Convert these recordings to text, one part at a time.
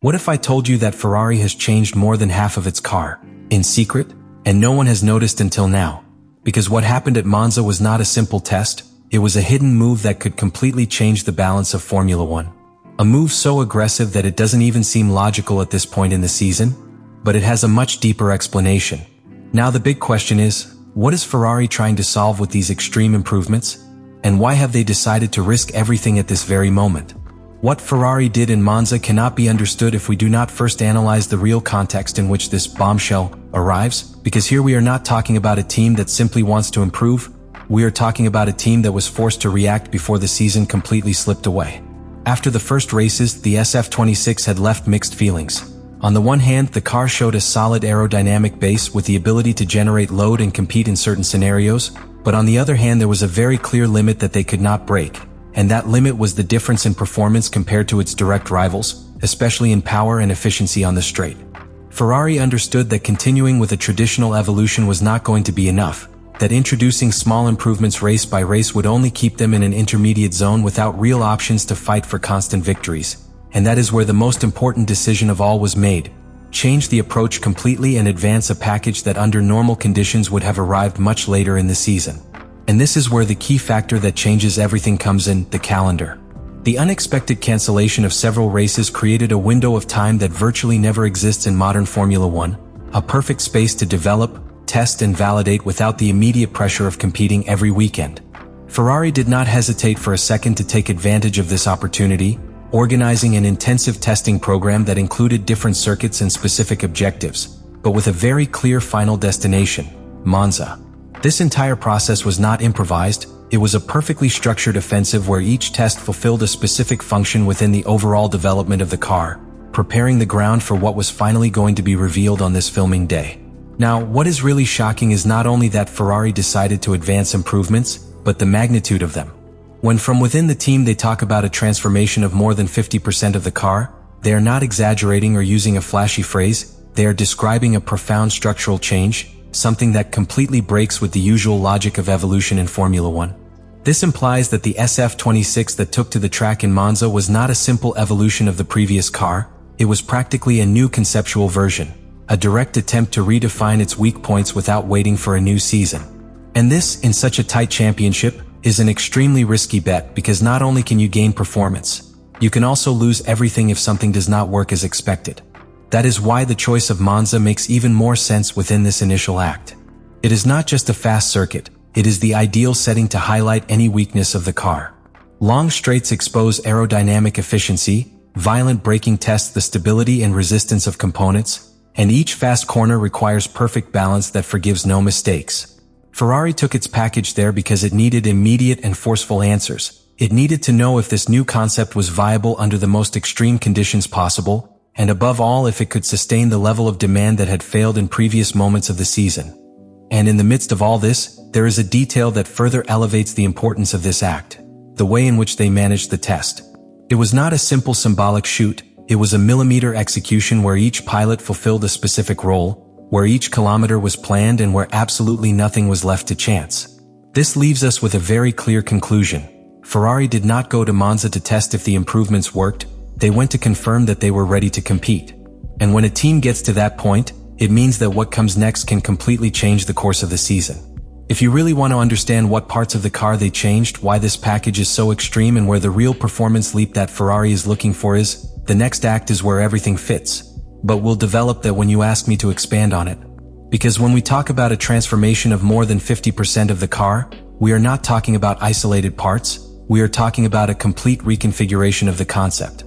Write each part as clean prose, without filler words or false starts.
What if I told you that Ferrari has changed more than half of its car, in secret, and no one has noticed until now? Because what happened at Monza was not a simple test, it was a hidden move that could completely change the balance of Formula One. A move so aggressive that it doesn't even seem logical at this point in the season, but it has a much deeper explanation. Now the big question is, what is Ferrari trying to solve with these extreme improvements? And why have they decided to risk everything at this very moment? What Ferrari did in Monza cannot be understood if we do not first analyze the real context in which this bombshell arrives, because here we are not talking about a team that simply wants to improve, we are talking about a team that was forced to react before the season completely slipped away. After the first races, the SF26 had left mixed feelings. On the one hand, the car showed a solid aerodynamic base with the ability to generate load and compete in certain scenarios, but on the other hand there was a very clear limit that they could not break, and that limit was the difference in performance compared to its direct rivals, especially in power and efficiency on the straight. Ferrari understood that continuing with a traditional evolution was not going to be enough, that introducing small improvements race by race would only keep them in an intermediate zone without real options to fight for constant victories. And that is where the most important decision of all was made: change the approach completely and advance a package that under normal conditions would have arrived much later in the season. And this is where the key factor that changes everything comes in: the calendar. The unexpected cancellation of several races created a window of time that virtually never exists in modern Formula One, a perfect space to develop, test and validate without the immediate pressure of competing every weekend. Ferrari did not hesitate for a second to take advantage of this opportunity, organizing an intensive testing program that included different circuits and specific objectives, but with a very clear final destination: Monza. This entire process was not improvised, it was a perfectly structured offensive where each test fulfilled a specific function within the overall development of the car, preparing the ground for what was finally going to be revealed on this filming day. Now, what is really shocking is not only that Ferrari decided to advance improvements, but the magnitude of them. When from within the team they talk about a transformation of more than 50% of the car, they are not exaggerating or using a flashy phrase, they are describing a profound structural change, something that completely breaks with the usual logic of evolution in Formula One. This implies that the SF26 that took to the track in Monza was not a simple evolution of the previous car, it was practically a new conceptual version, a direct attempt to redefine its weak points without waiting for a new season. And this, in such a tight championship, is an extremely risky bet because not only can you gain performance, you can also lose everything if something does not work as expected. That is why the choice of Monza makes even more sense within this initial act. It is not just a fast circuit, it is the ideal setting to highlight any weakness of the car. Long straights expose aerodynamic efficiency, violent braking tests the stability and resistance of components, and each fast corner requires perfect balance that forgives no mistakes. Ferrari took its package there because it needed immediate and forceful answers. It needed to know if this new concept was viable under the most extreme conditions possible, and above all if it could sustain the level of demand that had failed in previous moments of the season. And in the midst of all this, there is a detail that further elevates the importance of this act: the way in which they managed the test. It was not a simple symbolic shoot, it was a millimeter execution where each pilot fulfilled a specific role, where each kilometer was planned and where absolutely nothing was left to chance. This leaves us with a very clear conclusion. Ferrari did not go to Monza to test if the improvements worked, they went to confirm that they were ready to compete. And when a team gets to that point, it means that what comes next can completely change the course of the season. If you really want to understand what parts of the car they changed, why this package is so extreme, and where the real performance leap that Ferrari is looking for is, the next act is where everything fits. But we'll develop that when you ask me to expand on it. Because when we talk about a transformation of more than 50% of the car, we are not talking about isolated parts, we are talking about a complete reconfiguration of the concept.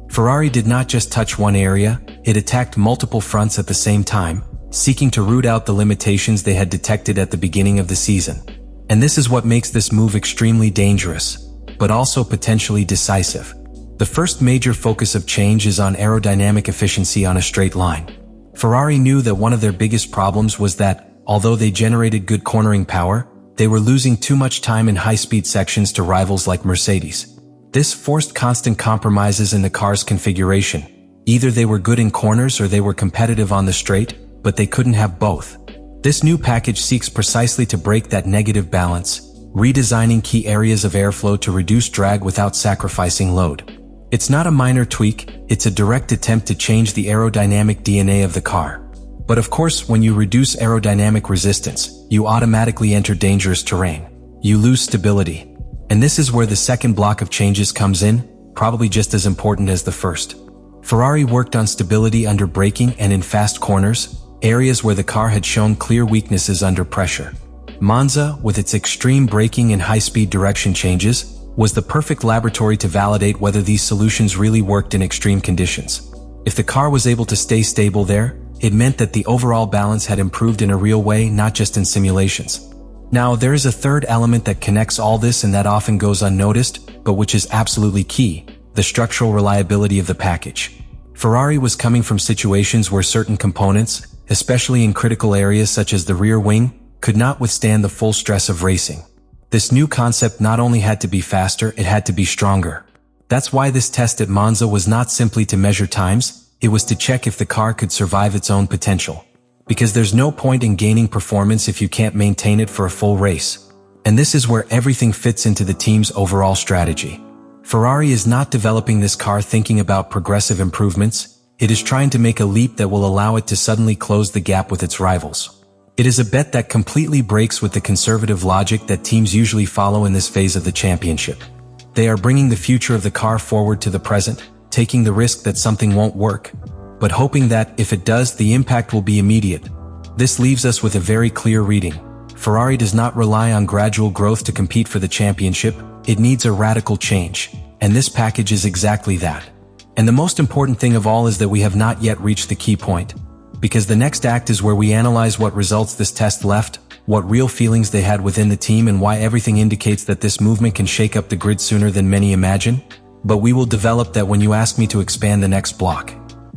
Ferrari did not just touch one area, it attacked multiple fronts at the same time, seeking to root out the limitations they had detected at the beginning of the season. And this is what makes this move extremely dangerous, but also potentially decisive. The first major focus of change is on aerodynamic efficiency on a straight line. Ferrari knew that one of their biggest problems was that, although they generated good cornering power, they were losing too much time in high-speed sections to rivals like Mercedes. This forced constant compromises in the car's configuration. Either they were good in corners or they were competitive on the straight, but they couldn't have both. This new package seeks precisely to break that negative balance, redesigning key areas of airflow to reduce drag without sacrificing load. It's not a minor tweak, it's a direct attempt to change the aerodynamic DNA of the car. But of course, when you reduce aerodynamic resistance, you automatically enter dangerous terrain. You lose stability. And this is where the second block of changes comes in, probably just as important as the first. Ferrari worked on stability under braking and in fast corners, areas where the car had shown clear weaknesses under pressure. Monza, with its extreme braking and high-speed direction changes, was the perfect laboratory to validate whether these solutions really worked in extreme conditions. If the car was able to stay stable there, it meant that the overall balance had improved in a real way, not just in simulations. Now, there is a third element that connects all this and that often goes unnoticed, but which is absolutely key: the structural reliability of the package. Ferrari was coming from situations where certain components, especially in critical areas such as the rear wing, could not withstand the full stress of racing. This new concept not only had to be faster, it had to be stronger. That's why this test at Monza was not simply to measure times, it was to check if the car could survive its own potential. Because there's no point in gaining performance if you can't maintain it for a full race. And this is where everything fits into the team's overall strategy. Ferrari is not developing this car thinking about progressive improvements, it is trying to make a leap that will allow it to suddenly close the gap with its rivals. It is a bet that completely breaks with the conservative logic that teams usually follow in this phase of the championship. They are bringing the future of the car forward to the present, taking the risk that something won't work, but hoping that, if it does, the impact will be immediate. This leaves us with a very clear reading. Ferrari does not rely on gradual growth to compete for the championship, it needs a radical change, and this package is exactly that. And the most important thing of all is that we have not yet reached the key point. Because the next act is where we analyze what results this test left, what real feelings they had within the team, and why everything indicates that this movement can shake up the grid sooner than many imagine. But we will develop that when you ask me to expand the next block.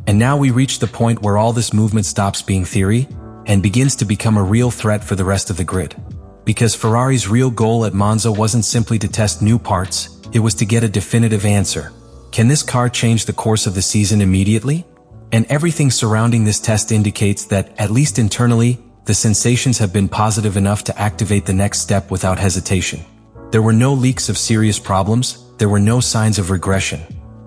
And now we reach the point where all this movement stops being theory and begins to become a real threat for the rest of the grid. Because Ferrari's real goal at Monza wasn't simply to test new parts, it was to get a definitive answer. Can this car change the course of the season immediately? And everything surrounding this test indicates that, at least internally, the sensations have been positive enough to activate the next step without hesitation. There were no leaks of serious problems, there were no signs of regression.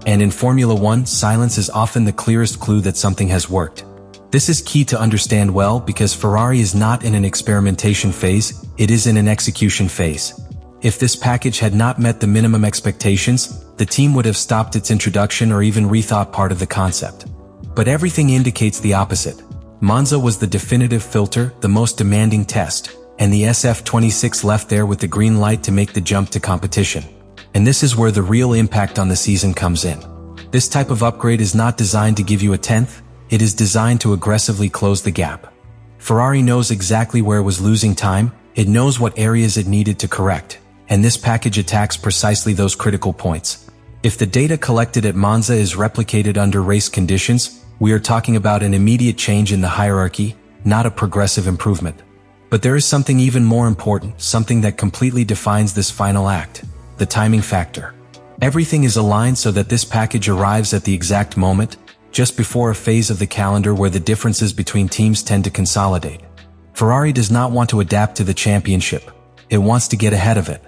And in Formula One, silence is often the clearest clue that something has worked. This is key to understand well because Ferrari is not in an experimentation phase, it is in an execution phase. If this package had not met the minimum expectations, the team would have stopped its introduction or even rethought part of the concept. But everything indicates the opposite. Monza was the definitive filter, the most demanding test, and the SF26 left there with the green light to make the jump to competition. And this is where the real impact on the season comes in. This type of upgrade is not designed to give you a tenth, it is designed to aggressively close the gap. Ferrari knows exactly where it was losing time, it knows what areas it needed to correct, and this package attacks precisely those critical points. If the data collected at Monza is replicated under race conditions, we are talking about an immediate change in the hierarchy, not a progressive improvement. But there is something even more important, something that completely defines this final act: the timing factor. Everything is aligned so that this package arrives at the exact moment, just before a phase of the calendar where the differences between teams tend to consolidate. Ferrari does not want to adapt to the championship. It wants to get ahead of it.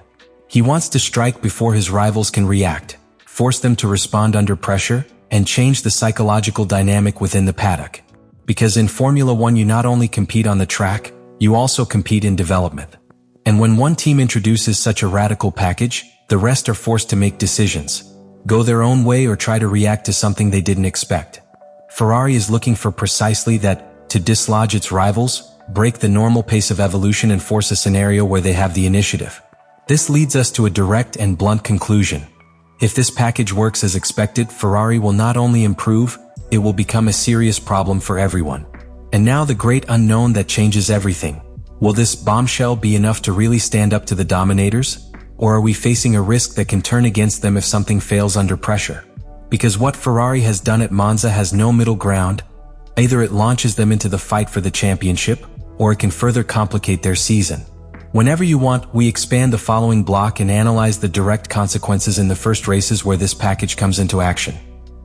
He wants to strike before his rivals can react, force them to respond under pressure, and change the psychological dynamic within the paddock. Because in Formula One you not only compete on the track, you also compete in development. And when one team introduces such a radical package, the rest are forced to make decisions, go their own way or try to react to something they didn't expect. Ferrari is looking for precisely that, to dislodge its rivals, break the normal pace of evolution and force a scenario where they have the initiative. This leads us to a direct and blunt conclusion. If this package works as expected, Ferrari will not only improve, it will become a serious problem for everyone. And now the great unknown that changes everything. Will this bombshell be enough to really stand up to the dominators? Or are we facing a risk that can turn against them if something fails under pressure? Because what Ferrari has done at Monza has no middle ground. Either it launches them into the fight for the championship, or it can further complicate their season. Whenever you want, we expand the following block and analyze the direct consequences in the first races where this package comes into action.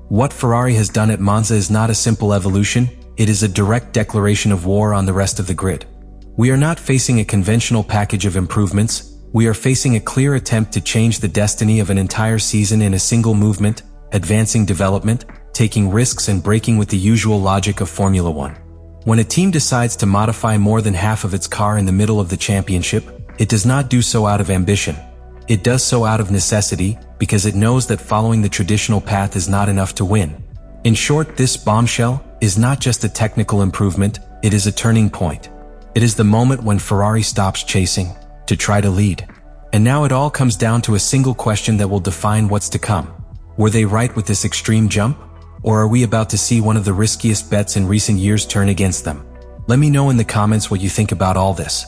What Ferrari has done at Monza is not a simple evolution, it is a direct declaration of war on the rest of the grid. We are not facing a conventional package of improvements, we are facing a clear attempt to change the destiny of an entire season in a single movement, advancing development, taking risks and breaking with the usual logic of Formula One. When a team decides to modify more than half of its car in the middle of the championship, it does not do so out of ambition. It does so out of necessity, because it knows that following the traditional path is not enough to win. In short, this bombshell is not just a technical improvement, it is a turning point. It is the moment when Ferrari stops chasing to try to lead. And now it all comes down to a single question that will define what's to come. Were they right with this extreme jump? Or are we about to see one of the riskiest bets in recent years turn against them? Let me know in the comments what you think about all this.